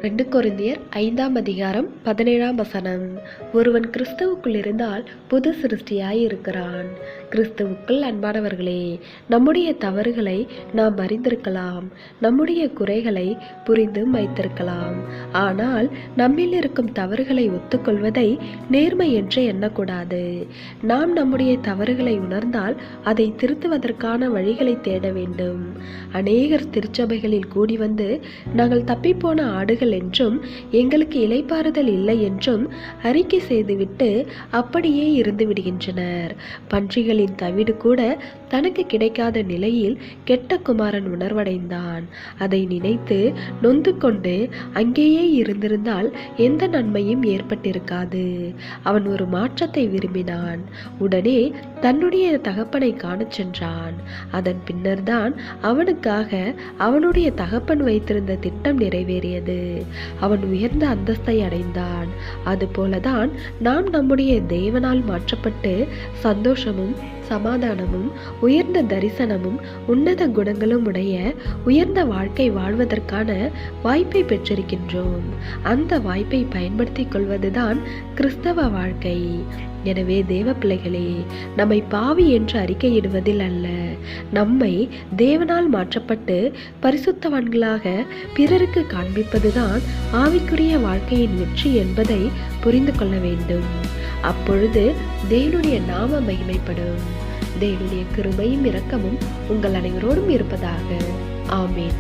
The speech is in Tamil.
2 கொரிந்தியர் 5ஆம் அதிகாரம் 17ஆம் வசனம். ஒருவன் கிறிஸ்துவுக்குள் இருந்தால் புது சிருஷ்டியாய் இருக்கிறான். கிறிஸ்துவுக்குள் அன்பானவர்களே, நம்முடைய தவறுகளை நாம் அறிந்திருக்கலாம், நம்முடைய குறைகளை புரிந்தும் வைத்திருக்கலாம். ஆனால் நம்மில் இருக்கும் தவறுகளை ஒத்துக்கொள்வதை நேர்மை என்று எண்ணக்கூடாது. நாம் நம்முடைய தவறுகளை உணர்ந்தால் அதை திருத்துவதற்கான வழிகளை தேட வேண்டும். அநேகர் திருச்சபைகளில் கூடி வந்து நாங்கள் தப்பிப்போன ஆடுகள் என்றும் எங்களுக்கு இளைப்பாறுதல் இல்லை என்றும் அறிக்கை செய்துவிட்டு அப்படியே இருந்து விடுகின்றனர். பன்றிகளின் தவிடு கூட தனக்கு கிடைக்காத நிலையில் கெட்ட குமாரன் உணர்வடைந்தான். அதை நினைத்து நொந்து கொண்டு அங்கேயே இருந்திருந்தால் எந்த நன்மையும் ஏற்பட்டிருக்காது. அவன் ஒரு மாற்றத்தை விரும்பினான். உடனே தன்னுடைய தகப்பனை காணச் சென்றான். அதன் பின்னர்தான் அவனுக்காக அவனுடைய தகப்பன் வைத்திருந்த திட்டம் நிறைவேறியது. அவன் உயர்ந்த அந்தஸ்தை அடைந்தான். அதுபோலதான் நாம் நம்முடைய தேவனால் மாற்றப்பட்டு சந்தோஷமும் சமாதானமும் உயர்ந்த தரிசனமும் உன்னத குணங்களும் உடைய உயர்ந்த வாழ்க்கை வாழ்வதற்கான வாய்ப்பை பெற்றிருக்கின்றோம். அந்த வாய்ப்பை பயன்படுத்திக் கொள்வதுதான் கிறிஸ்தவ வாழ்க்கை. எனவே தேவ பிள்ளைகளே, நம்மை பாவி என்று அறிக்கையிடுவதில் அல்ல, நம்மை தேவனால் மாற்றப்பட்டு பரிசுத்தவான்களாக பிறருக்கு காண்பிப்பதுதான் ஆவிக்குரிய வாழ்க்கையின் வெற்றி என்பதை புரிந்து கொள்ள வேண்டும். அப்பொழுது தேவனுடைய நாம மகிமைப்படும். தேவனுடைய கிருபையும் இரக்கமும் உங்கள் அனைவரோடும் இருப்பதாக. ஆமென்.